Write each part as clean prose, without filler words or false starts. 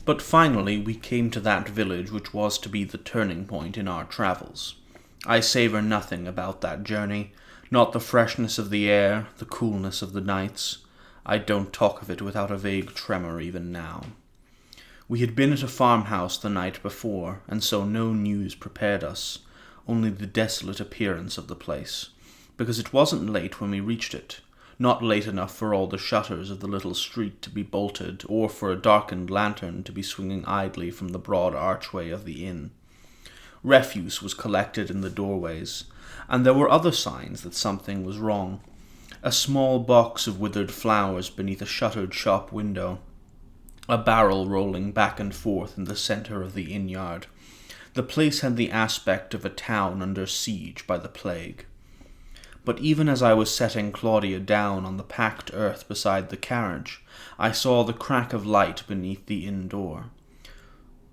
But finally we came to that village which was to be the turning point in our travels. I savour nothing about that journey, not the freshness of the air, the coolness of the nights. I don't talk of it without a vague tremor even now. We had been at a farmhouse the night before, and so no news prepared us, only the desolate appearance of the place, because it wasn't late when we reached it, not late enough for all the shutters of the little street to be bolted, or for a darkened lantern to be swinging idly from the broad archway of the inn. Refuse was collected in the doorways, and there were other signs that something was wrong. A small box of withered flowers beneath a shuttered shop window, a barrel rolling back and forth in the centre of the inn-yard. The place had the aspect of a town under siege by the plague. But even as I was setting Claudia down on the packed earth beside the carriage, I saw the crack of light beneath the inn door.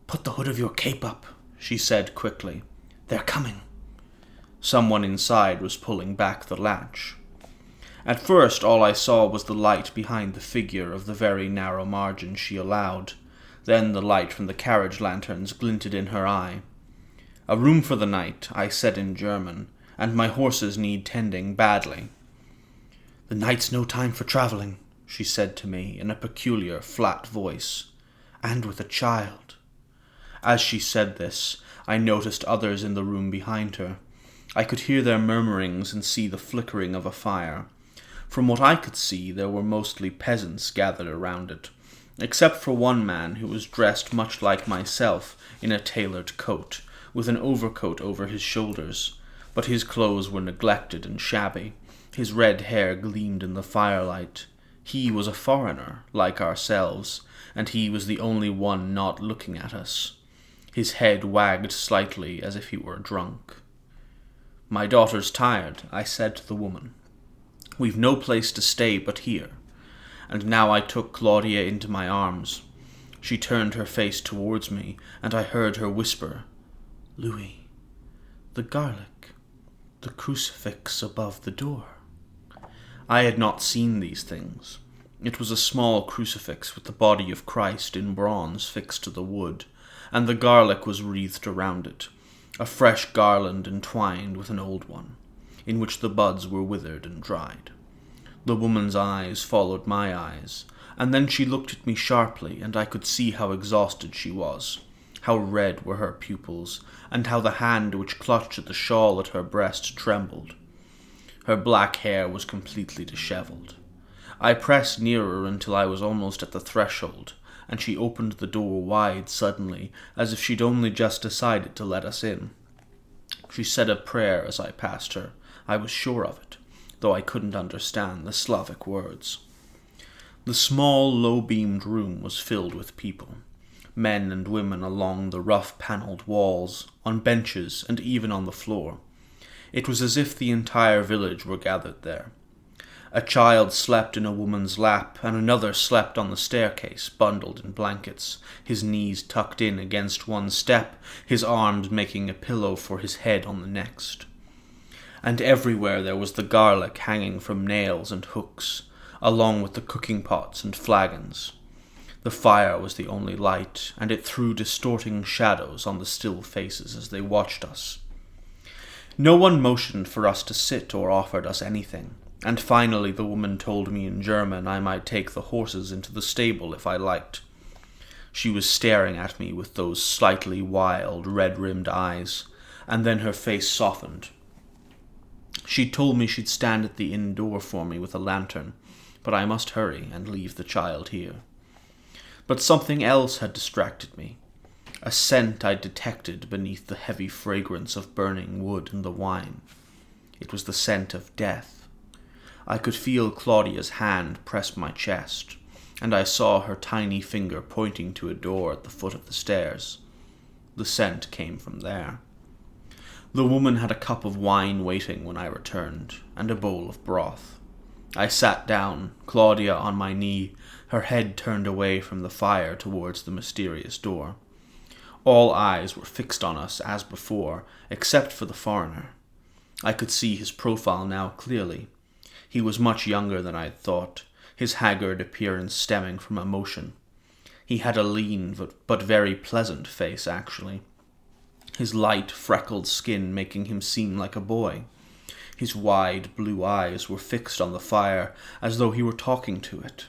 "Put the hood of your cape up," she said quickly. "They're coming." Someone inside was pulling back the latch. At first all I saw was the light behind the figure of the very narrow margin she allowed. Then the light from the carriage lanterns glinted in her eye. "A room for the night," I said in German, "and my horses need tending badly." "The night's no time for travelling," she said to me in a peculiar, flat voice, "and with a child." As she said this, I noticed others in the room behind her. I could hear their murmurings and see the flickering of a fire. From what I could see, there were mostly peasants gathered around it, except for one man who was dressed much like myself in a tailored coat, with an overcoat over his shoulders, but his clothes were neglected and shabby. His red hair gleamed in the firelight. He was a foreigner, like ourselves, and he was the only one not looking at us. His head wagged slightly as if he were drunk. "My daughter's tired," I said to the woman. "We've no place to stay but here." And now I took Claudia into my arms. She turned her face towards me, and I heard her whisper, "Louis, the garlic, the crucifix above the door." I had not seen these things. It was a small crucifix with the body of Christ in bronze fixed to the wood, and the garlic was wreathed around it, a fresh garland entwined with an old one, in which the buds were withered and dried. The woman's eyes followed my eyes, and then she looked at me sharply, and I could see how exhausted she was, how red were her pupils, and how the hand which clutched at the shawl at her breast trembled. Her black hair was completely dishevelled. I pressed nearer until I was almost at the threshold, and she opened the door wide suddenly, as if she'd only just decided to let us in. She said a prayer as I passed her. I was sure of it, though I couldn't understand the Slavic words. The small, low-beamed room was filled with people, men and women along the rough-panelled walls, on benches, and even on the floor. It was as if the entire village were gathered there. A child slept in a woman's lap, and another slept on the staircase, bundled in blankets, his knees tucked in against one step, his arms making a pillow for his head on the next. And everywhere there was the garlic hanging from nails and hooks, along with the cooking pots and flagons. The fire was the only light, and it threw distorting shadows on the still faces as they watched us. No one motioned for us to sit or offered us anything, and finally the woman told me in German I might take the horses into the stable if I liked. She was staring at me with those slightly wild, red-rimmed eyes, and then her face softened. She told me she'd stand at the inn door for me with a lantern, but I must hurry and leave the child here. But something else had distracted me. A scent I detected beneath the heavy fragrance of burning wood and the wine. It was the scent of death. I could feel Claudia's hand press my chest, and I saw her tiny finger pointing to a door at the foot of the stairs. The scent came from there. The woman had a cup of wine waiting when I returned, and a bowl of broth. I sat down, Claudia on my knee, her head turned away from the fire towards the mysterious door. All eyes were fixed on us as before, except for the foreigner. I could see his profile now clearly. He was much younger than I had thought, his haggard appearance stemming from emotion. He had a lean but very pleasant face, actually. His light, freckled skin making him seem like a boy. His wide blue eyes were fixed on the fire as though he were talking to it,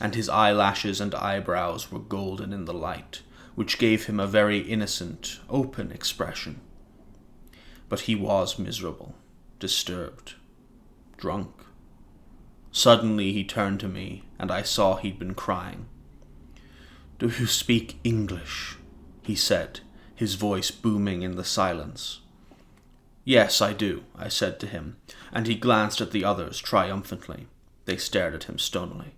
and his eyelashes and eyebrows were golden in the light, which gave him a very innocent, open expression. But he was miserable, disturbed, drunk. Suddenly he turned to me, and I saw he'd been crying. "Do you speak English?" he said, his voice booming in the silence. "Yes, I do," I said to him, and he glanced at the others triumphantly. They stared at him stonily.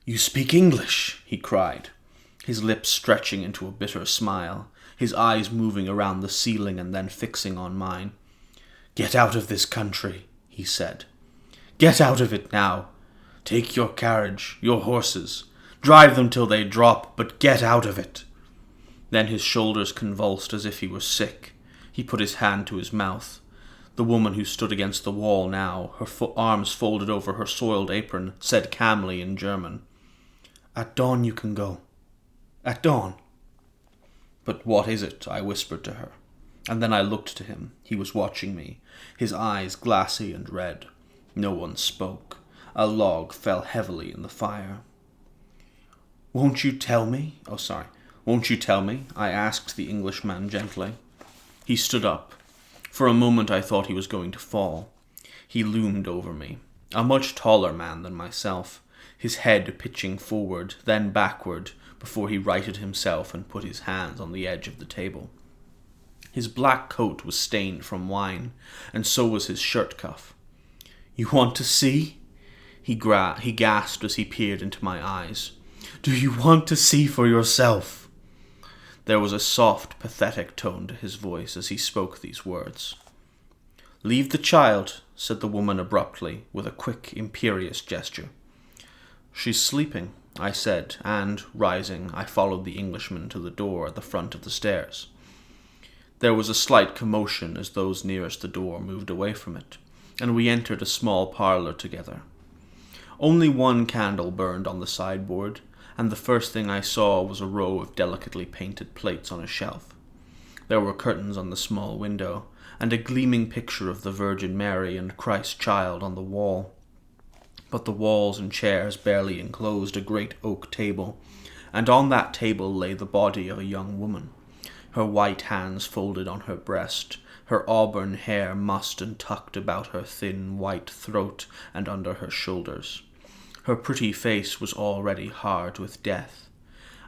"You speak English!" he cried, his lips stretching into a bitter smile, his eyes moving around the ceiling and then fixing on mine. "Get out of this country," he said. "Get out of it now. Take your carriage, your horses. Drive them till they drop, but get out of it." Then his shoulders convulsed as if he were sick. He put his hand to his mouth. The woman who stood against the wall now, her arms folded over her soiled apron, said calmly in German, "At dawn you can go. At dawn." "But what is it?" I whispered to her. And then I looked to him. He was watching me, his eyes glassy and red. No one spoke. A log fell heavily in the fire. Won't you tell me?" I asked the Englishman gently. He stood up. For a moment I thought he was going to fall. He loomed over me, a much taller man than myself, his head pitching forward, then backward, before he righted himself and put his hands on the edge of the table. His black coat was stained from wine, and so was his shirt cuff. "You want to see?" He gasped as he peered into my eyes. "Do you want to see for yourself?" There was a soft, pathetic tone to his voice as he spoke these words. "Leave the child," said the woman abruptly, with a quick, imperious gesture. "She's sleeping," I said, and, rising, I followed the Englishman to the door at the front of the stairs. There was a slight commotion as those nearest the door moved away from it, and we entered a small parlour together. Only one candle burned on the sideboard, and the first thing I saw was a row of delicately painted plates on a shelf. There were curtains on the small window, and a gleaming picture of the Virgin Mary and Christ Child on the wall. But the walls and chairs barely enclosed a great oak table, and on that table lay the body of a young woman, her white hands folded on her breast, her auburn hair mussed and tucked about her thin white throat and under her shoulders. Her pretty face was already hard with death.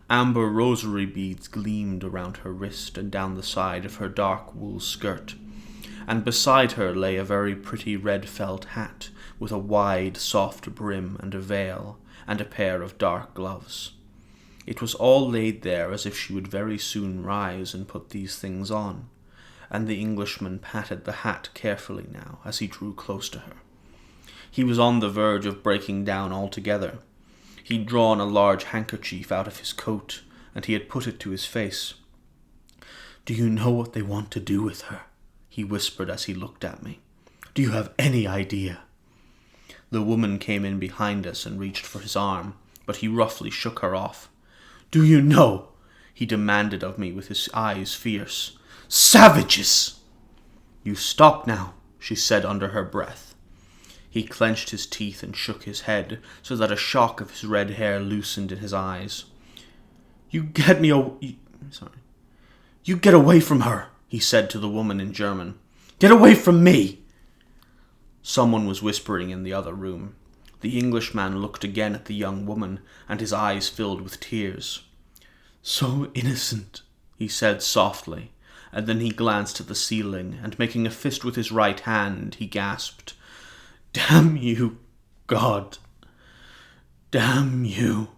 Amber rosary beads gleamed around her wrist and down the side of her dark wool skirt, and beside her lay a very pretty red felt hat with a wide, soft brim and a veil, and a pair of dark gloves. It was all laid there as if she would very soon rise and put these things on, and the Englishman patted the hat carefully now as he drew close to her. He was on the verge of breaking down altogether. He'd drawn a large handkerchief out of his coat, and he had put it to his face. "Do you know what they want to do with her?" he whispered as he looked at me. "Do you have any idea?" The woman came in behind us and reached for his arm, but he roughly shook her off. "Do you know?" he demanded of me with his eyes fierce. "Savages!" "You stop now," she said under her breath. He clenched his teeth and shook his head, so that a shock of his red hair loosened in his eyes. You get away from her," he said to the woman in German. "Get away from me!" Someone was whispering in the other room. The Englishman looked again at the young woman, and his eyes filled with tears. "So innocent," he said softly, and then he glanced at the ceiling, and making a fist with his right hand, he gasped, "Damn you, God! Damn you!"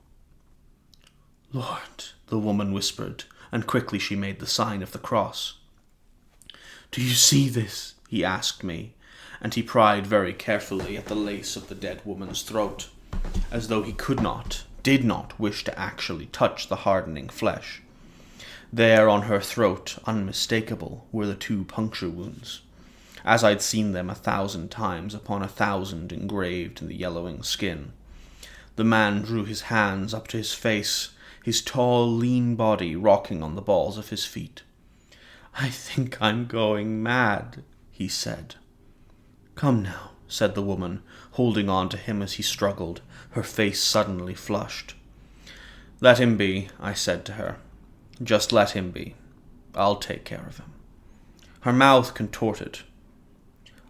"Lord," the woman whispered, and quickly she made the sign of the cross. "Do you see this?" he asked me, and he pried very carefully at the lace of the dead woman's throat, as though he did not wish to actually touch the hardening flesh. There on her throat, unmistakable, were the 2 puncture wounds, as I'd seen them 1,000 times upon 1,000 engraved in the yellowing skin. The man drew his hands up to his face, his tall, lean body rocking on the balls of his feet. "I think I'm going mad," he said. "Come now," said the woman, holding on to him as he struggled, her face suddenly flushed. "Let him be," I said to her. "Just let him be. I'll take care of him." Her mouth contorted.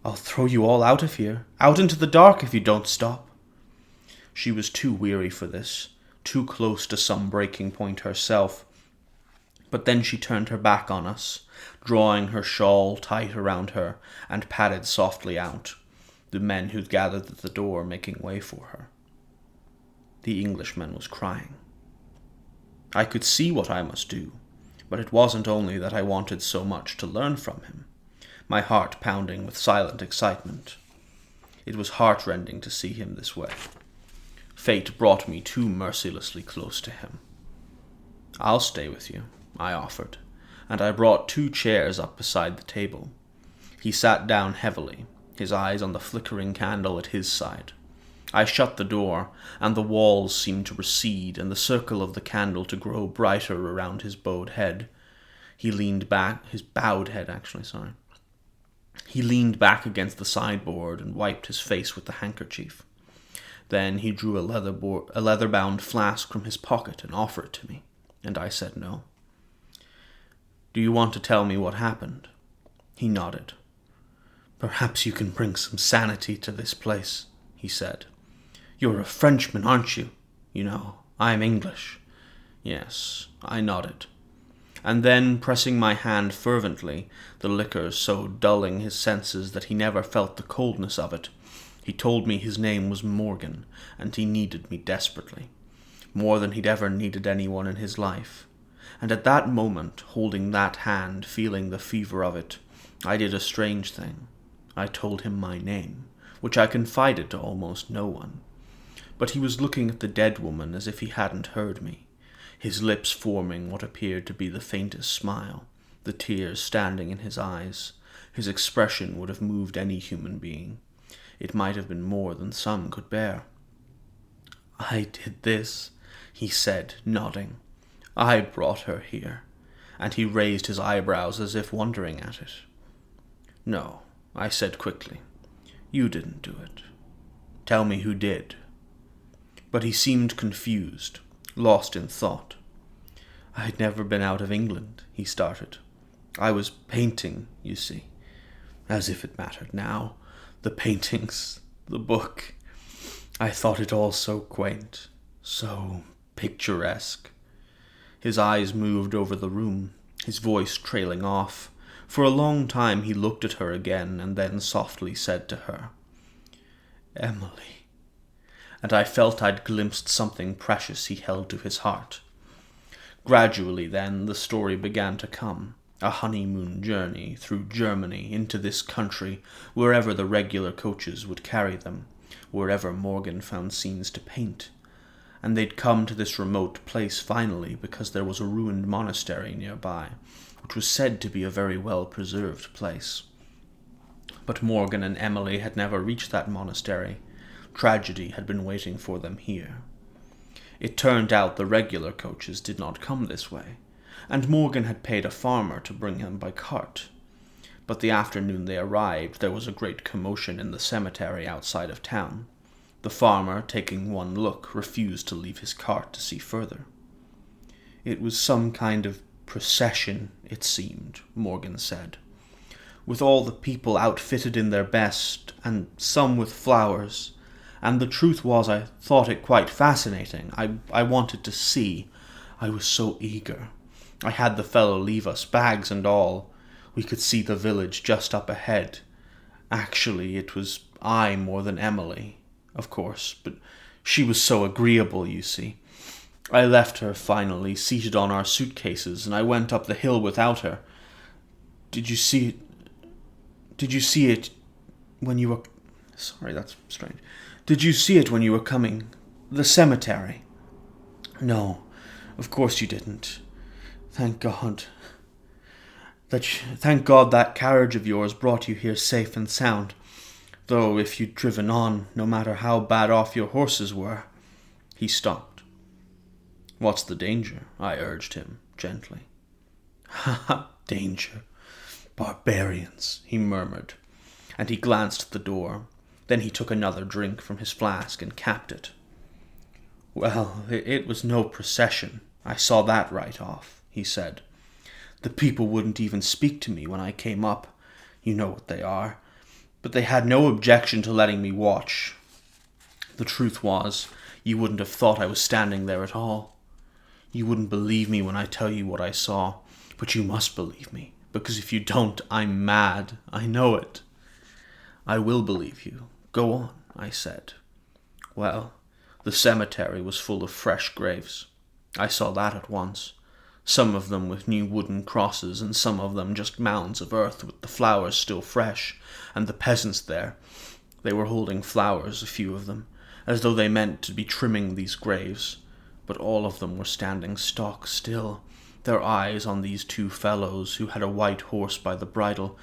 "I'll throw you all out of here, out into the dark if you don't stop." She was too weary for this, too close to some breaking point herself. But then she turned her back on us, drawing her shawl tight around her, and padded softly out, the men who'd gathered at the door making way for her. The Englishman was crying. I could see what I must do, but it wasn't only that I wanted so much to learn from him, my heart pounding with silent excitement. It was heartrending to see him this way. Fate brought me too mercilessly close to him. "I'll stay with you," I offered, and I brought 2 chairs up beside the table. He sat down heavily, his eyes on the flickering candle at his side. I shut the door, and the walls seemed to recede and the circle of the candle to grow brighter around his bowed head. He leaned back against the sideboard and wiped his face with the handkerchief. Then he drew a leather-bound flask from his pocket and offered it to me, and I said no. "Do you want to tell me what happened?" He nodded. "Perhaps you can bring some sanity to this place," he said. "You're a Frenchman, aren't you? You know, I'm English." "Yes," I nodded. And then, pressing my hand fervently, the liquor so dulling his senses that he never felt the coldness of it, he told me his name was Morgan, and he needed me desperately, more than he'd ever needed anyone in his life. And at that moment, holding that hand, feeling the fever of it, I did a strange thing. I told him my name, which I confided to almost no one. But he was looking at the dead woman as if he hadn't heard me, his lips forming what appeared to be the faintest smile, the tears standing in his eyes. His expression would have moved any human being. It might have been more than some could bear. "I did this," he said, nodding. "I brought her here," and he raised his eyebrows as if wondering at it. "No," I said quickly. "You didn't do it. Tell me who did." But he seemed confused, lost in thought. "I'd never been out of England," he started. "I was painting, you see." As if it mattered now. The paintings, the book. I thought it all so quaint, so picturesque. His eyes moved over the room, his voice trailing off. For a long time he looked at her again, and then softly said to her, "Emily." And I felt I'd glimpsed something precious he held to his heart. Gradually, then, the story began to come. A honeymoon journey through Germany into this country, wherever the regular coaches would carry them, wherever Morgan found scenes to paint. And they'd come to this remote place finally because there was a ruined monastery nearby, which was said to be a very well-preserved place. But Morgan and Emily had never reached that monastery. Tragedy had been waiting for them here. It turned out the regular coaches did not come this way, and Morgan had paid a farmer to bring him by cart. But the afternoon they arrived, there was a great commotion in the cemetery outside of town. The farmer, taking one look, refused to leave his cart to see further. It was some kind of procession, it seemed, Morgan said, with all the people outfitted in their best, and some with flowers. And the truth was, I thought it quite fascinating. I wanted to see. I was so eager. I had the fellow leave us, bags and all. We could see the village just up ahead. Actually, it was I more than Emily, of course, but she was so agreeable, you see. I left her finally, seated on our suitcases, and I went up the hill without her. Did you see it when you were... Sorry, that's strange. Did you see it when you were coming? The cemetery? No, of course you didn't. Thank God. Thank God that carriage of yours brought you here safe and sound. Though if you'd driven on, no matter how bad off your horses were... He stopped. "What's the danger?" I urged him, gently. "Ha ha, danger. Barbarians," he murmured, and he glanced at the door. Then he took another drink from his flask and capped it. "Well, it was no procession. I saw that right off," he said. "The people wouldn't even speak to me when I came up. You know what they are. But they had no objection to letting me watch. The truth was, you wouldn't have thought I was standing there at all. You wouldn't believe me when I tell you what I saw, but you must believe me, because if you don't, I'm mad. I know it." "I will believe you. Go on," I said. "Well, the cemetery was full of fresh graves. I saw that at once. Some of them with new wooden crosses, and some of them just mounds of earth with the flowers still fresh, and the peasants there. They were holding flowers, a few of them, as though they meant to be trimming these graves, but all of them were standing stock still, their eyes on these two fellows who had a white horse by the bridle.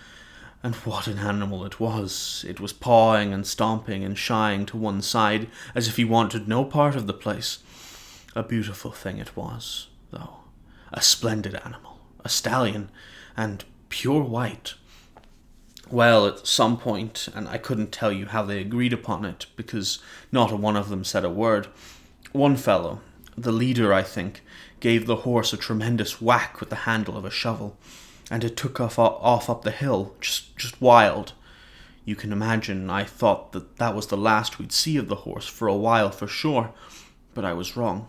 And what an animal it was! It was pawing and stomping and shying to one side, as if he wanted no part of the place. A beautiful thing it was, though. A splendid animal, a stallion, and pure white. Well, at some point, and I couldn't tell you how they agreed upon it, because not a one of them said a word, one fellow, the leader I think, gave the horse a tremendous whack with the handle of a shovel, and it took off up the hill, just wild. You can imagine I thought that was the last we'd see of the horse for a while for sure, but I was wrong.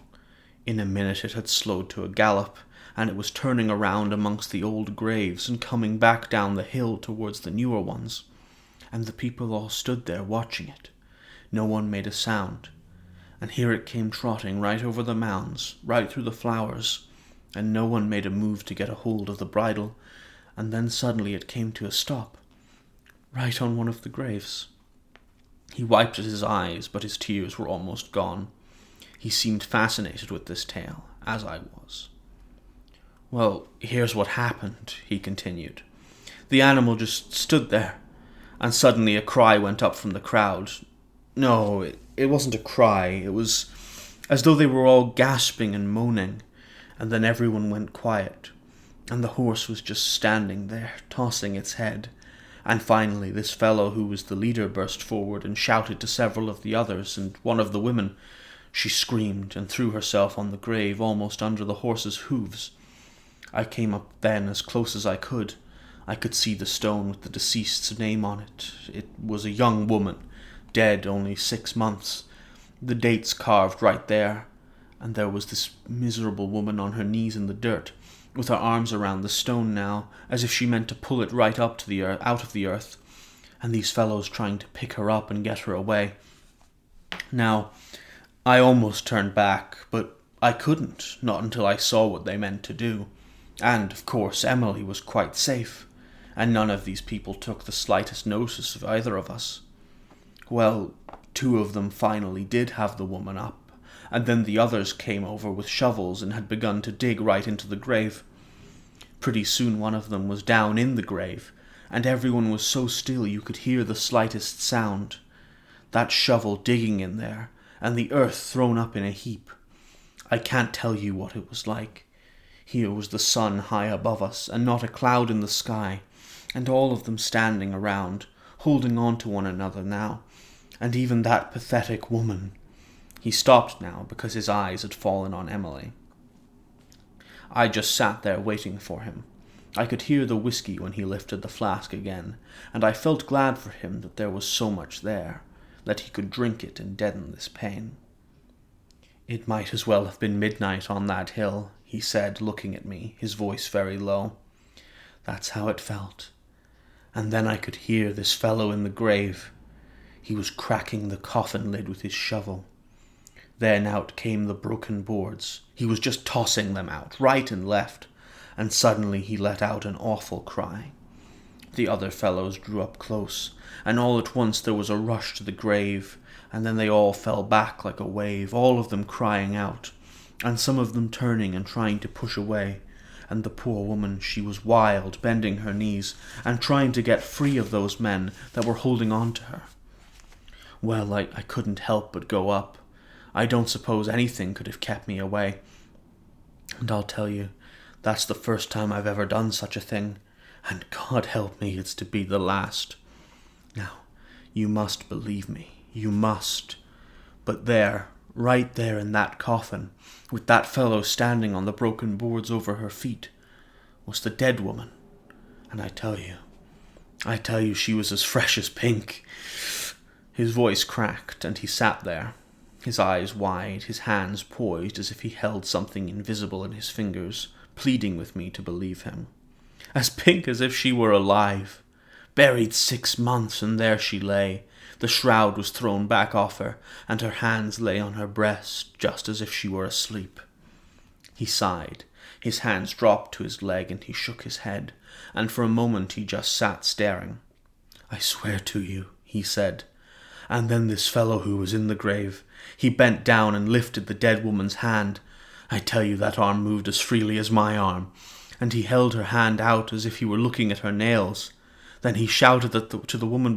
In a minute it had slowed to a gallop, and it was turning around amongst the old graves and coming back down the hill towards the newer ones. And the people all stood there watching it. No one made a sound. And here it came trotting right over the mounds, right through the flowers, and no one made a move to get a hold of the bridle, and then suddenly it came to a stop, right on one of the graves. He wiped at his eyes, but his tears were almost gone. He seemed fascinated with this tale, as I was. "Well, here's what happened," he continued. "The animal just stood there, and suddenly a cry went up from the crowd. No, it wasn't a cry. It was as though they were all gasping and moaning, and then everyone went quiet, and the horse was just standing there, tossing its head. And finally this fellow who was the leader burst forward and shouted to several of the others, and one of the women, she screamed and threw herself on the grave almost under the horse's hooves. I came up then as close as I could. I could see the stone with the deceased's name on it. It was a young woman, dead only 6 months. The date's carved right there. And there was this miserable woman on her knees in the dirt, with her arms around the stone now, as if she meant to pull it right up to the earth, out of the earth, and these fellows trying to pick her up and get her away. Now, I almost turned back, but I couldn't, not until I saw what they meant to do. And, of course, Emily was quite safe, and none of these people took the slightest notice of either of us. Well, 2 of them finally did have the woman up, and then the others came over with shovels and had begun to dig right into the grave. Pretty soon one of them was down in the grave, and everyone was so still you could hear the slightest sound. That shovel digging in there, and the earth thrown up in a heap. I can't tell you what it was like. Here was the sun high above us, and not a cloud in the sky, and all of them standing around, holding on to one another now, and even that pathetic woman. He stopped now because his eyes had fallen on Emily. I just sat there waiting for him. I could hear the whiskey when he lifted the flask again, and I felt glad for him that there was so much there, that he could drink it and deaden this pain. "It might as well have been midnight on that hill," he said, looking at me, his voice very low. "That's how it felt. And then I could hear this fellow in the grave. He was cracking the coffin lid with his shovel. Then out came the broken boards. He was just tossing them out, right and left, and suddenly he let out an awful cry. The other fellows drew up close, and all at once there was a rush to the grave, and then they all fell back like a wave, all of them crying out, and some of them turning and trying to push away, and the poor woman, she was wild, bending her knees, and trying to get free of those men that were holding on to her. Well, I couldn't help but go up. I don't suppose anything could have kept me away. And I'll tell you, that's the first time I've ever done such a thing, and God help me, it's to be the last. Now, you must believe me, you must. But there, right there in that coffin, with that fellow standing on the broken boards over her feet, was the dead woman. And I tell you, she was as fresh as pink. His voice cracked, and he sat there, his eyes wide, his hands poised as if he held something invisible in his fingers, pleading with me to believe him. As pink as if she were alive. Buried 6 months, and there she lay. The shroud was thrown back off her, and her hands lay on her breast, just as if she were asleep. He sighed. His hands dropped to his leg, and he shook his head, and for a moment he just sat staring. "I swear to you," he said. And then this fellow who was in the grave, he bent down and lifted the dead woman's hand. I tell you, that arm moved as freely as my arm, and he held her hand out as if he were looking at her nails. Then he shouted to the woman,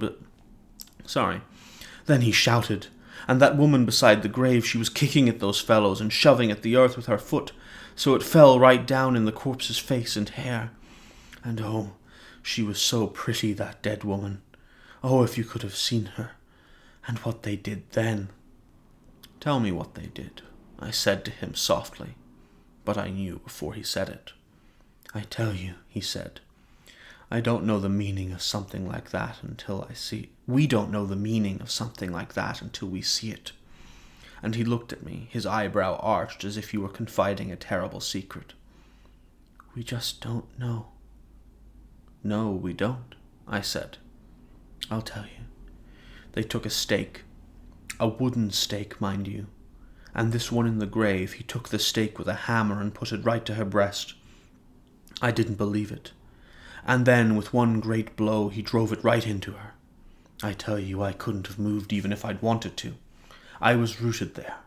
Then he shouted, and that woman beside the grave, she was kicking at those fellows and shoving at the earth with her foot, so it fell right down in the corpse's face and hair. And oh, she was so pretty, that dead woman. Oh, if you could have seen her, and what they did then. "Tell me what they did," I said to him softly, but I knew before he said it. "I tell you," he said, "I don't know the meaning of something like that until I see it. We don't know the meaning of something like that until we see it." And he looked at me, his eyebrow arched as if he were confiding a terrible secret. "We just don't know." "No, we don't," I said. "I'll tell you. They took a stake, a wooden stake, mind you, and this one in the grave, he took the stake with a hammer and put it right to her breast. I didn't believe it. And then, with one great blow, he drove it right into her. I tell you, I couldn't have moved even if I'd wanted to. I was rooted there.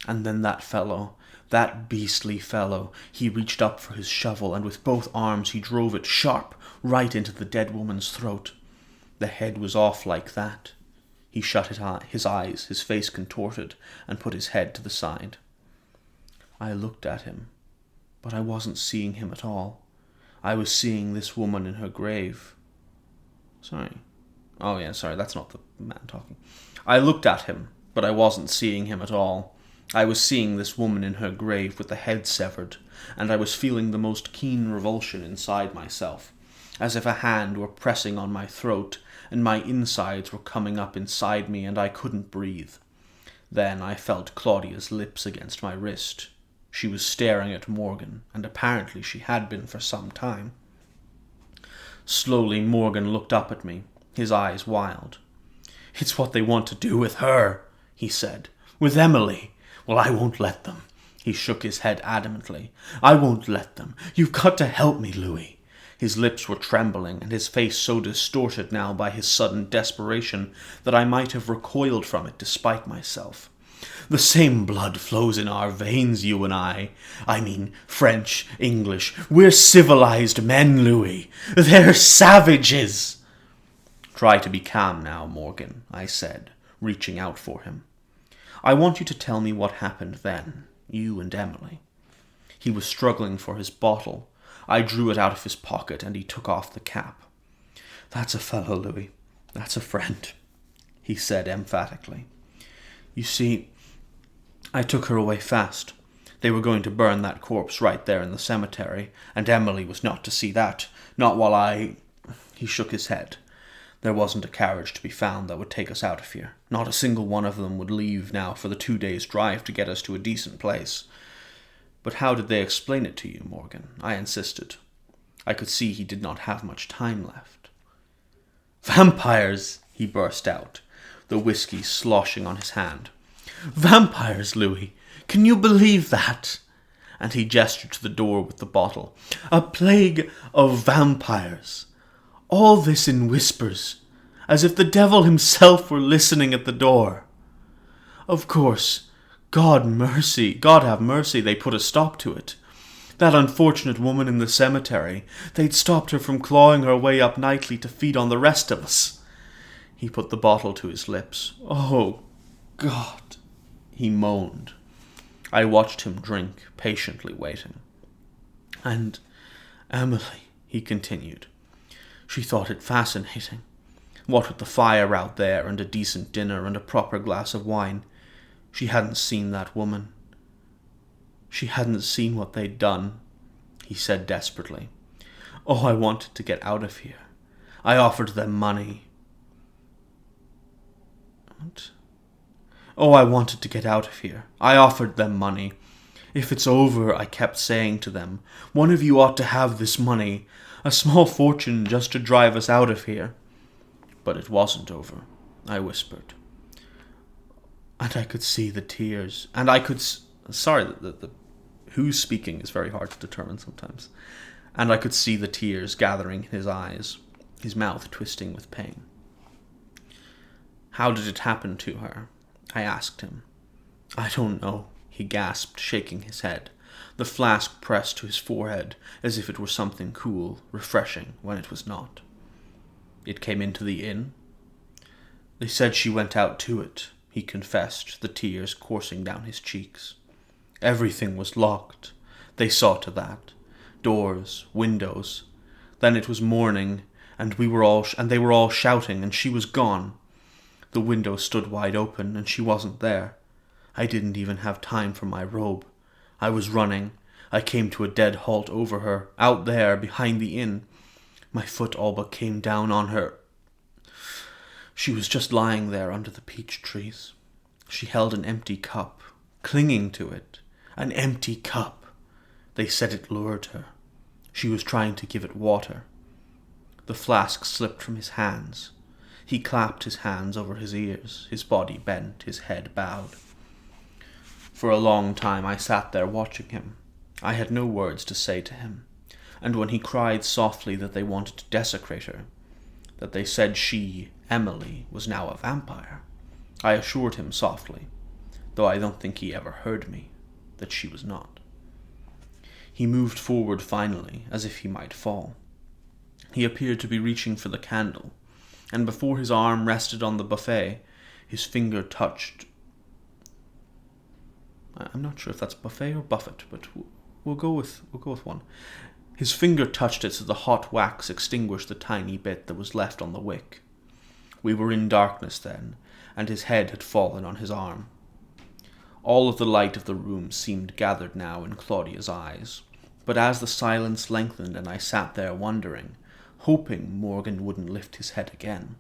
And then that fellow, that beastly fellow, he reached up for his shovel, and with both arms he drove it sharp right into the dead woman's throat. The head was off like that. He shut his eyes, his face contorted, and put his head to the side. I looked at him, but I wasn't seeing him at all. I was seeing this woman in her grave. Sorry, that's not the man talking. I looked at him, but I wasn't seeing him at all. I was seeing this woman in her grave with the head severed, and I was feeling the most keen revulsion inside myself, as if a hand were pressing on my throat, and my insides were coming up inside me, and I couldn't breathe. Then I felt Claudia's lips against my wrist. She was staring at Morgan, and apparently she had been for some time. Slowly Morgan looked up at me, his eyes wild. "It's what they want to do with her," he said. "With Emily. Well, I won't let them." He shook his head adamantly. "I won't let them. You've got to help me, Louis." His lips were trembling, and his face so distorted now by his sudden desperation that I might have recoiled from it despite myself. "The same blood flows in our veins, you and I. I mean, French, English. We're civilized men, Louis. They're savages." "Try to be calm now, Morgan," I said, reaching out for him. "I want you to tell me what happened then, you and Emily." He was struggling for his bottle. I drew it out of his pocket, and he took off the cap. "That's a fellow, Louis. That's a friend," he said emphatically. "You see, I took her away fast. They were going to burn that corpse right there in the cemetery, and Emily was not to see that, not while I—" He shook his head. "There wasn't a carriage to be found that would take us out of here. Not a single one of them would leave now for the 2 days' drive to get us to a decent place." "But how did they explain it to you, Morgan?" I insisted. I could see he did not have much time left. "Vampires!" he burst out, the whiskey sloshing on his hand. "Vampires, Louis! Can you believe that?" And he gestured to the door with the bottle. "A plague of vampires! All this in whispers, as if the devil himself were listening at the door. Of course, God have mercy, they put a stop to it. That unfortunate woman in the cemetery, they'd stopped her from clawing her way up nightly to feed on the rest of us." He put the bottle to his lips. "Oh, God," he moaned. I watched him drink, patiently waiting. And Emily, he continued, she thought it fascinating. What with the fire out there and a decent dinner and a proper glass of wine, she hadn't seen that woman. She hadn't seen what they'd done, he said desperately. Oh, I wanted to get out of here. I offered them money. What? Oh, I wanted to get out of here. I offered them money. If it's over, I kept saying to them, one of you ought to have this money, a small fortune just to drive us out of here. But it wasn't over, I whispered. And I could see the tears, and I could... Sorry, the who's speaking is very hard to determine sometimes. And I could see the tears gathering in his eyes, his mouth twisting with pain. How did it happen to her? I asked him. I don't know, he gasped, shaking his head, the flask pressed to his forehead as if it were something cool, refreshing, when it was not. It came into the inn? They said she went out to it, he confessed, the tears coursing down his cheeks. Everything was locked. They saw to that. Doors, windows. Then it was morning, and they were all shouting, and she was gone. The window stood wide open, and she wasn't there. I didn't even have time for my robe. I was running. I came to a dead halt over her, out there, behind the inn. My foot all but came down on her. She was just lying there under the peach trees. She held an empty cup, clinging to it. An empty cup. They said it lured her. She was trying to give it water. The flask slipped from his hands. He clapped his hands over his ears, his body bent, his head bowed. For a long time I sat there watching him. I had no words to say to him, and when he cried softly that they wanted to desecrate her, that they said she, Emily, was now a vampire, I assured him softly, though I don't think he ever heard me, that she was not. He moved forward finally, as if he might fall. He appeared to be reaching for the candle, and before his arm rested on the buffet, his finger touched... I'm not sure if that's buffet or buffet, but we'll go with one. His finger touched it so the hot wax extinguished the tiny bit that was left on the wick. We were in darkness then, and his head had fallen on his arm. All of the light of the room seemed gathered now in Claudia's eyes, but as the silence lengthened and I sat there wondering, hoping Morgan wouldn't lift his head again,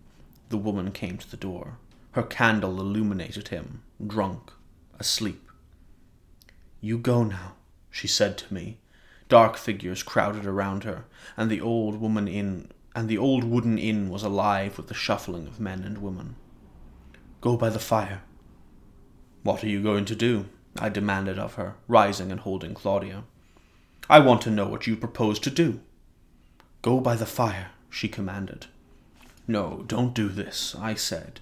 the woman came to the door. Her candle illuminated him, drunk, asleep. You go now, she said to me. Dark figures crowded around her, and the old wooden inn was alive with the shuffling of men and women. Go by the fire. What are you going to do? I demanded of her, rising and holding Claudia. I want to know what you propose to do. Go by the fire, she commanded. No, don't do this, I said,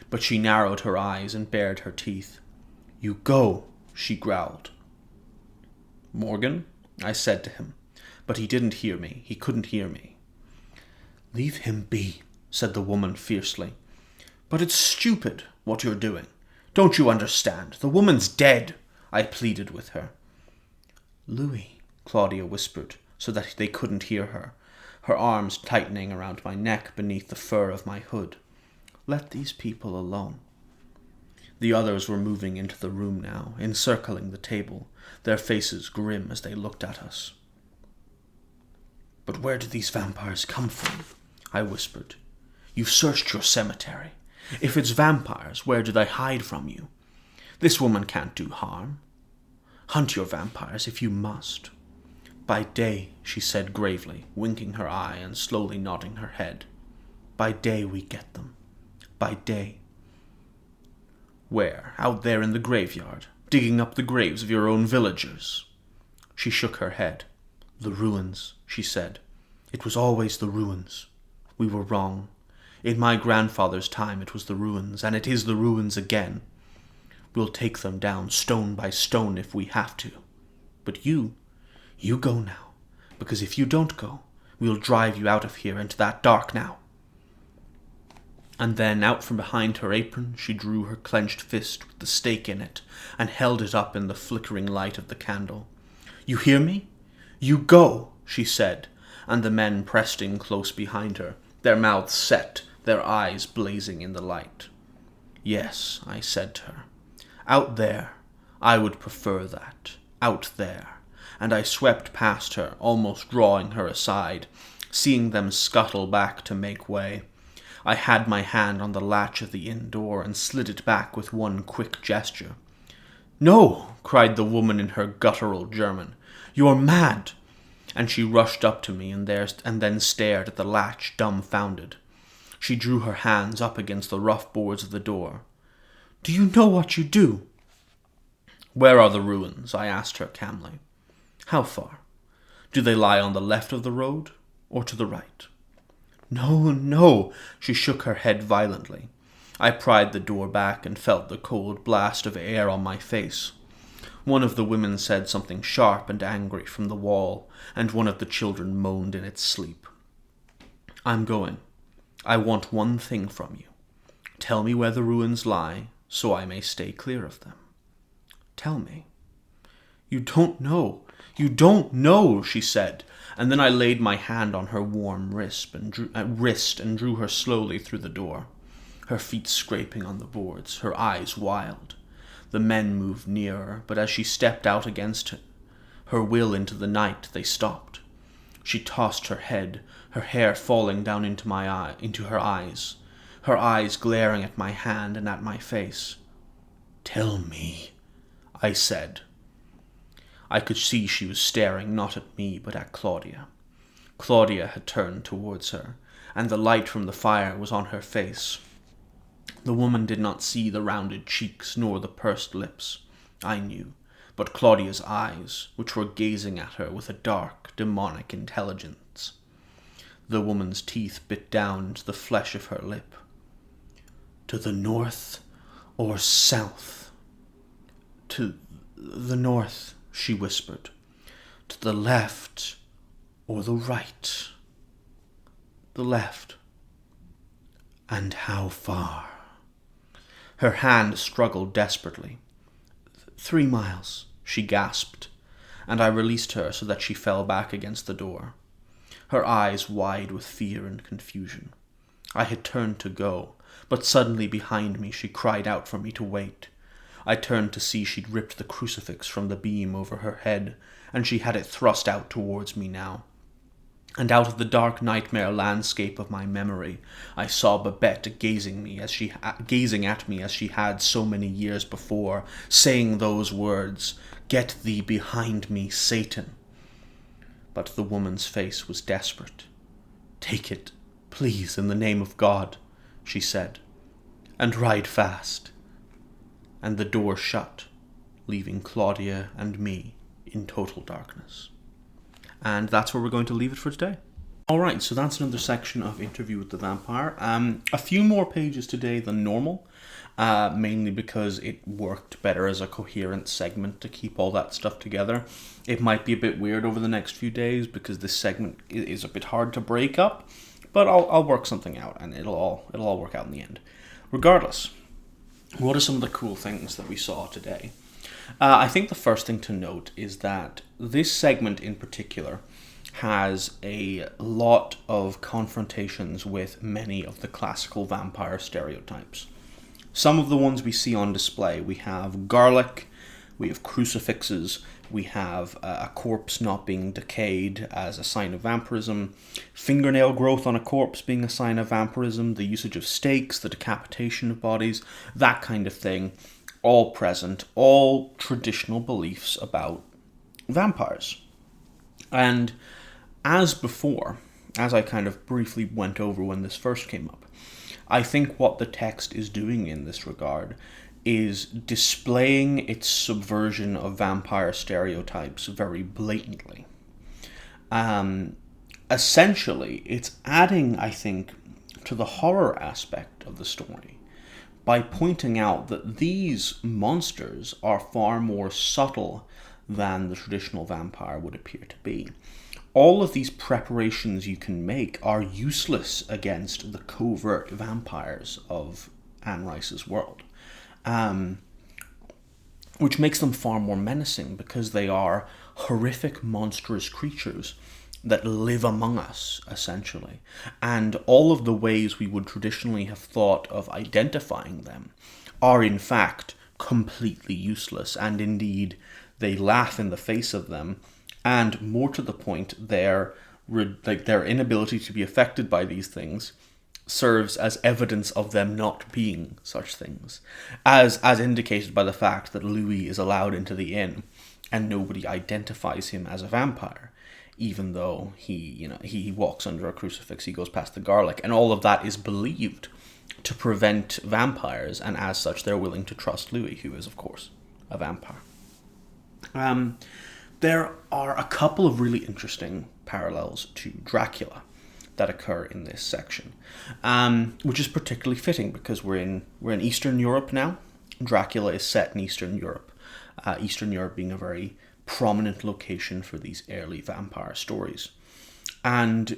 but she narrowed her eyes and bared her teeth. You go, she growled. Morgan, I said to him, but he didn't hear me. He couldn't hear me. Leave him be, said the woman fiercely. But it's stupid, what you're doing. Don't you understand? The woman's dead, I pleaded with her. Louis, Claudia whispered, so that they couldn't hear her, her arms tightening around my neck beneath the fur of my hood. Let these people alone. The others were moving into the room now, encircling the table, their faces grim as they looked at us. But where do these vampires come from? I whispered. You've searched your cemetery. If it's vampires, where do they hide from you? This woman can't do harm. Hunt your vampires if you must. By day, she said gravely, winking her eye and slowly nodding her head. By day we get them. By day. Where? Out there in the graveyard, digging up the graves of your own villagers. She shook her head. The ruins, she said. It was always the ruins. We were wrong. In my grandfather's time it was the ruins, and it is the ruins again. We'll take them down stone by stone if we have to. But you go now, because if you don't go, we'll drive you out of here into that dark now. And then, out from behind her apron, she drew her clenched fist with the stake in it, and held it up in the flickering light of the candle. You hear me? "You go," she said, and the men pressed in close behind her, their mouths set, their eyes blazing in the light. "Yes," I said to her. "Out there. I would prefer that. Out there." And I swept past her, almost drawing her aside, seeing them scuttle back to make way. I had my hand on the latch of the inn door and slid it back with one quick gesture. "No!" cried the woman in her guttural German. "You're mad!" And she rushed up to me and then stared at the latch, dumbfounded. She drew her hands up against the rough boards of the door. "Do you know what you do?" "Where are the ruins?" I asked her calmly. "How far? Do they lie on the left of the road or to the right?" "No, no," she shook her head violently. I pried the door back and felt the cold blast of air on my face. One of the women said something sharp and angry from the wall, and one of the children moaned in its sleep. "I'm going. I want one thing from you. Tell me where the ruins lie, so I may stay clear of them. Tell me." "You don't know. You don't know," she said, and then I laid my hand on her warm wrist and drew her slowly through the door, her feet scraping on the boards, her eyes wild. The men moved nearer, but as she stepped out against her will into the night, they stopped. She tossed her head, her hair falling down into her eyes glaring at my hand and at my face. "Tell me," I said. I could see she was staring not at me, but at Claudia. Claudia had turned towards her, and the light from the fire was on her face. The woman did not see the rounded cheeks nor the pursed lips, I knew, but Claudia's eyes, which were gazing at her with a dark, demonic intelligence. The woman's teeth bit down into the flesh of her lip. "To the north or south?" "To the north," she whispered. "To the left or the right?" "The left." "And how far?" Her hand struggled desperately. 3 miles, she gasped, and I released her so that she fell back against the door, her eyes wide with fear and confusion. I had turned to go, but suddenly behind me she cried out for me to wait. I turned to see she'd ripped the crucifix from the beam over her head, and she had it thrust out towards me now. And out of the dark nightmare landscape of my memory, I saw Babette gazing at me as she had so many years before, saying those words, "Get thee behind me, Satan." But the woman's face was desperate. "Take it, please, in the name of God," she said, "and ride fast." And the door shut, leaving Claudia and me in total darkness. And that's where we're going to leave it for today. Alright, so that's another section of Interview with the Vampire. A few more pages today than normal, mainly because it worked better as a coherent segment to keep all that stuff together. It might be a bit weird over the next few days because this segment is a bit hard to break up, but I'll work something out and it'll all work out in the end. Regardless, what are some of the cool things that we saw today? I think the first thing to note is that this segment in particular has a lot of confrontations with many of the classical vampire stereotypes. Some of the ones we see on display, we have garlic, we have crucifixes, we have a corpse not being decayed as a sign of vampirism, fingernail growth on a corpse being a sign of vampirism, the usage of stakes, the decapitation of bodies, that kind of thing. All present, all traditional beliefs about vampires. And as before, as I kind of briefly went over when this first came up, I think what the text is doing in this regard is displaying its subversion of vampire stereotypes very blatantly. Essentially, it's adding, I think, to the horror aspect of the story by pointing out that these monsters are far more subtle than the traditional vampire would appear to be. All of these preparations you can make are useless against the covert vampires of Anne Rice's world. which makes them far more menacing because they are horrific, monstrous creatures that live among us, essentially. And all of the ways we would traditionally have thought of identifying them are, in fact, completely useless, and indeed, they laugh in the face of them, and more to the point, their inability to be affected by these things serves as evidence of them not being such things, as indicated by the fact that Louis is allowed into the inn and nobody identifies him as a vampire, even though he walks under a crucifix, he goes past the garlic, and all of that is believed to prevent vampires, and as such they're willing to trust Louis, who is of course a vampire. There are a couple of really interesting parallels to Dracula that occur in this section, which is particularly fitting because we're in Eastern Europe now. Dracula is set in Eastern Europe, Eastern Europe being a very prominent location for these early vampire stories. And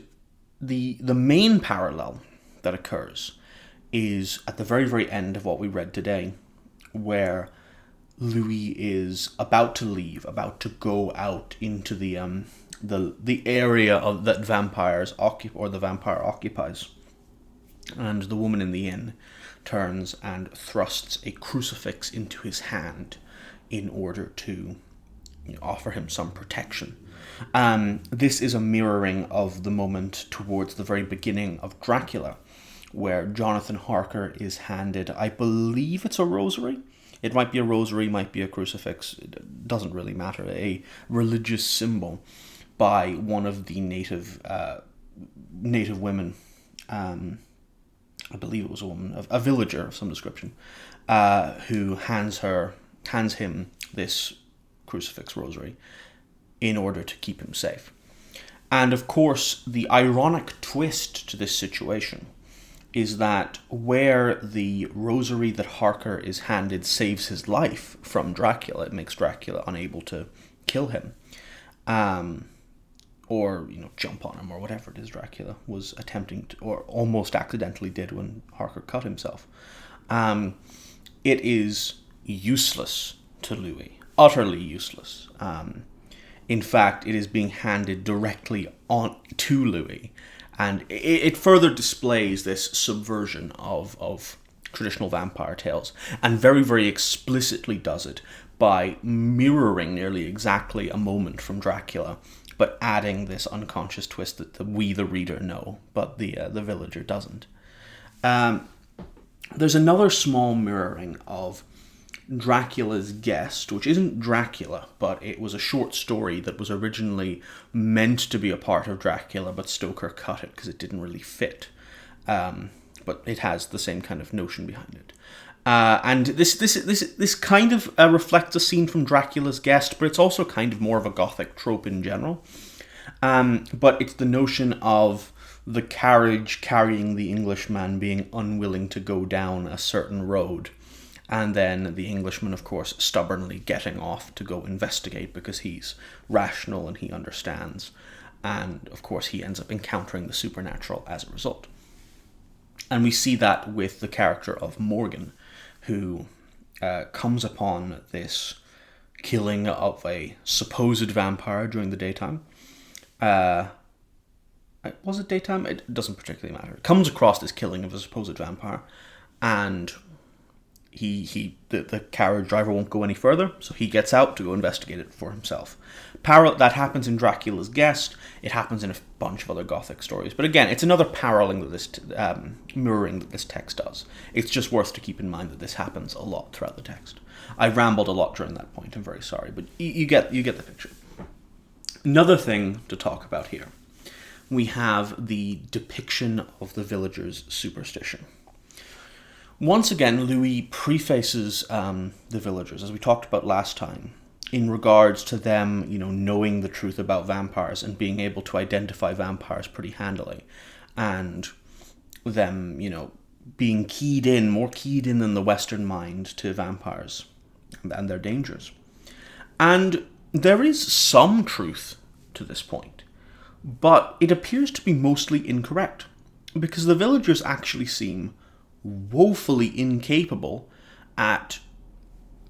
the main parallel that occurs is at the very, very end of what we read today, where Louis is about to leave, about to go out into the area of that vampires occupy, or the vampire occupies, and the woman in the inn turns and thrusts a crucifix into his hand in order to offer him some protection. This is a mirroring of the moment towards the very beginning of Dracula, where Jonathan Harker is handed, I believe it's a rosary. It might be a rosary, might be a crucifix. It doesn't really matter. A religious symbol by one of the native women. I believe it was a woman, a villager of some description, who hands him this crucifix rosary in order to keep him safe. And of course, the ironic twist to this situation is that where the rosary that Harker is handed saves his life from Dracula, it makes Dracula unable to kill him, or jump on him, or whatever it is Dracula was attempting to, or almost accidentally did when Harker cut himself. It is useless to Louis, utterly useless. In fact, it is being handed directly on to Louis, and it further displays this subversion of traditional vampire tales, and very, very explicitly does it by mirroring nearly exactly a moment from Dracula, but adding this unconscious twist that we, the reader, know, but the villager doesn't. There's another small mirroring of Dracula's Guest, which isn't Dracula, but it was a short story that was originally meant to be a part of Dracula, but Stoker cut it because it didn't really fit. But it has the same kind of notion behind it. And this kind of reflects a scene from Dracula's Guest, but it's also kind of more of a gothic trope in general. But it's the notion of the carriage carrying the Englishman being unwilling to go down a certain road, and then the Englishman, of course, stubbornly getting off to go investigate because he's rational and he understands. And, of course, he ends up encountering the supernatural as a result. And we see that with the character of Morgan, who comes upon this killing of a supposed vampire during the daytime. Was it daytime? It doesn't particularly matter. Comes across this killing of a supposed vampire, and the carriage driver won't go any further, so he gets out to go investigate it for himself. That happens in Dracula's Guest. It happens in a bunch of other Gothic stories. But again, it's another paralleling that this mirroring that this text does. It's just worth to keep in mind that this happens a lot throughout the text. I rambled a lot during that point. I'm very sorry, but you get the picture. Another thing to talk about here, we have the depiction of the villagers' superstition. Once again, Louis prefaces the villagers, as we talked about last time, in regards to them, knowing the truth about vampires and being able to identify vampires pretty handily, and them, being more keyed in than the Western mind to vampires and their dangers. And there is some truth to this point, but it appears to be mostly incorrect, because the villagers actually seem woefully incapable at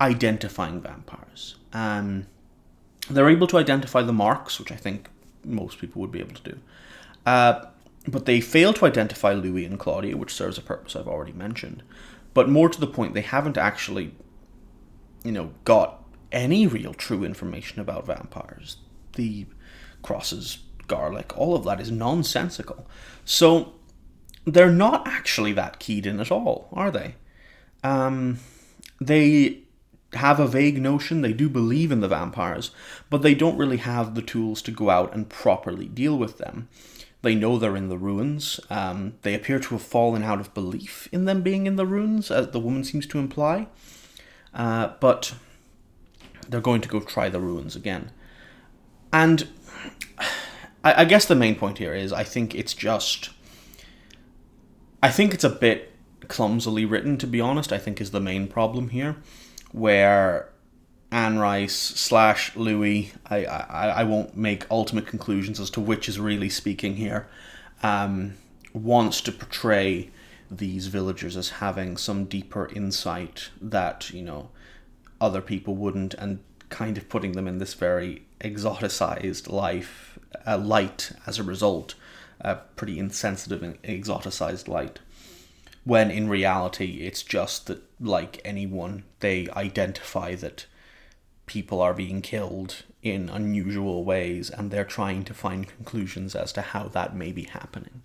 identifying vampires. They're able to identify the marks, which I think most people would be able to do. But they fail to identify Louis and Claudia, which serves a purpose I've already mentioned. But more to the point, they haven't actually, got any real true information about vampires. The crosses, garlic, all of that is nonsensical. So they're not actually that keyed in at all, are they? They have a vague notion, they do believe in the vampires, but they don't really have the tools to go out and properly deal with them. They know they're in the ruins. They appear to have fallen out of belief in them being in the ruins, as the woman seems to imply. But they're going to go try the ruins again. And I guess the main point here is I think it's a bit clumsily written, to be honest, I think is the main problem here, where Anne Rice / Louis, I won't make ultimate conclusions as to which is really speaking here, wants to portray these villagers as having some deeper insight that, other people wouldn't, and kind of putting them in this very exoticized light as a result, a pretty insensitive and exoticized light. When in reality, it's just that, like anyone, they identify that people are being killed in unusual ways, and they're trying to find conclusions as to how that may be happening.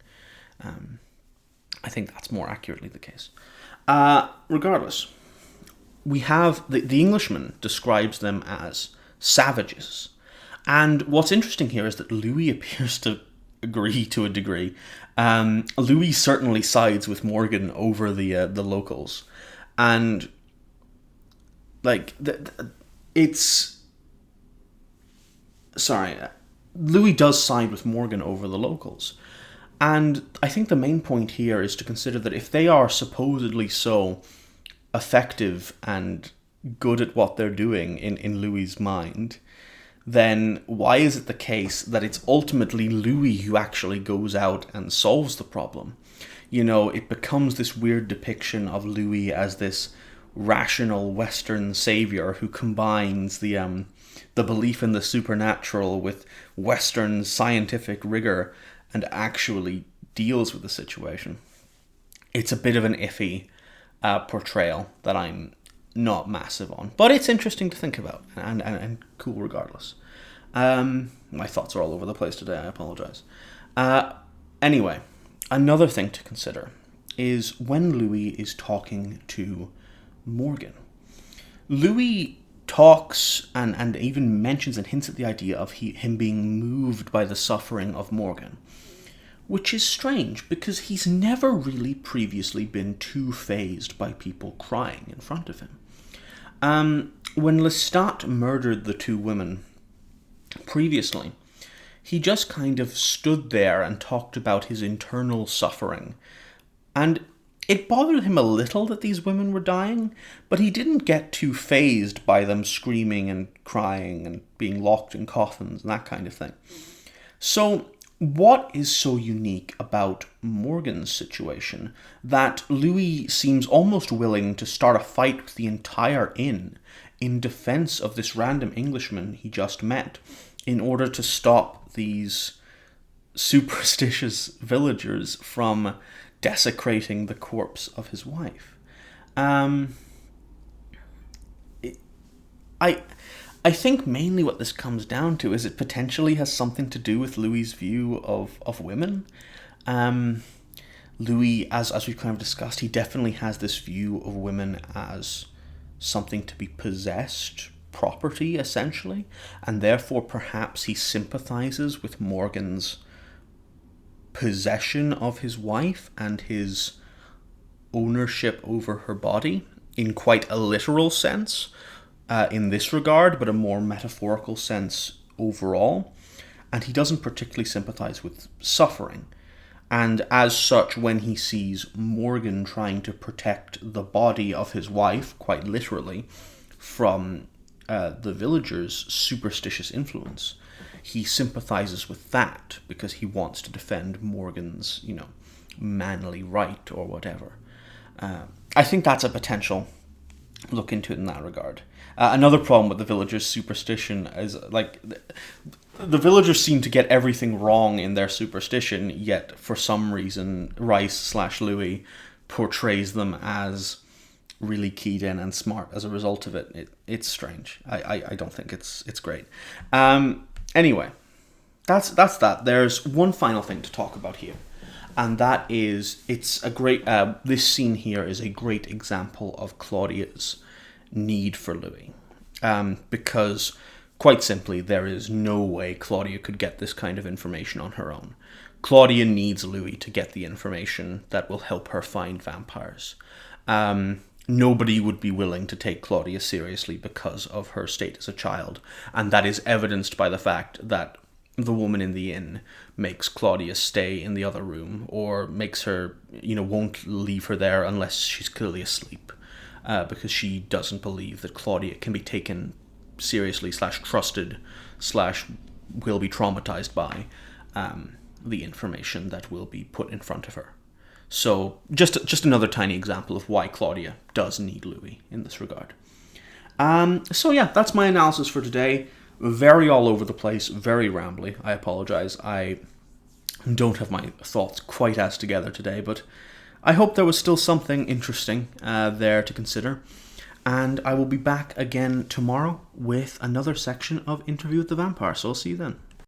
I think that's more accurately the case. Regardless, we have the Englishman describes them as savages. And what's interesting here is that Louis appears to agree to a degree. Louis certainly sides with Morgan over the locals. And, Louis does side with Morgan over the locals. And I think the main point here is to consider that if they are supposedly so effective and good at what they're doing in Louis's mind, then why is it the case that it's ultimately Louis who actually goes out and solves the problem? It becomes this weird depiction of Louis as this rational Western savior who combines the belief in the supernatural with Western scientific rigor and actually deals with the situation. It's a bit of an iffy portrayal that I'm not massive on, but it's interesting to think about and cool regardless. My thoughts are all over the place today, I apologize. Anyway, another thing to consider is when Louis is talking to Morgan. Louis talks and even mentions and hints at the idea of him being moved by the suffering of Morgan, which is strange because he's never really previously been too fazed by people crying in front of him. When Lestat murdered the two women previously, he just kind of stood there and talked about his internal suffering. And it bothered him a little that these women were dying, but he didn't get too fazed by them screaming and crying and being locked in coffins and that kind of thing. So, what is so unique about Morgan's situation that Louis seems almost willing to start a fight with the entire inn in defense of this random Englishman he just met in order to stop these superstitious villagers from desecrating the corpse of his wife? I think mainly what this comes down to is it potentially has something to do with Louis' view of women. Louis, as we've kind of discussed, he definitely has this view of women as something to be possessed, property, essentially, and therefore perhaps he sympathizes with Morgan's possession of his wife and his ownership over her body in quite a literal sense. In this regard, but a more metaphorical sense overall. And he doesn't particularly sympathize with suffering. And as such, when he sees Morgan trying to protect the body of his wife, quite literally, from the villagers' superstitious influence, he sympathizes with that because he wants to defend Morgan's, manly right or whatever. I think that's a potential look into it in that regard. Another problem with the villagers' superstition is, like, the villagers seem to get everything wrong in their superstition, yet for some reason Rice/Louis portrays them as really keyed in and smart as a result of it. It's strange. I don't think it's great. Anyway, that's that. There's one final thing to talk about here, and that is it's a great. This scene here is a great example of Claudia's need for Louis, because quite simply there is no way Claudia could get this kind of information on her own. Claudia needs Louis to get the information that will help her find vampires. Nobody would be willing to take Claudia seriously because of her state as a child, and that is evidenced by the fact that the woman in the inn makes Claudia stay in the other room, or makes her, won't leave her there unless she's clearly asleep, because she doesn't believe that Claudia can be taken seriously /trusted / will be traumatized by the information that will be put in front of her. So just another tiny example of why Claudia does need Louis in this regard. So yeah, that's my analysis for today. Very all over the place, very rambly. I apologize. I don't have my thoughts quite as together today, but I hope there was still something interesting there to consider. And I will be back again tomorrow with another section of Interview with the Vampire, so I'll see you then.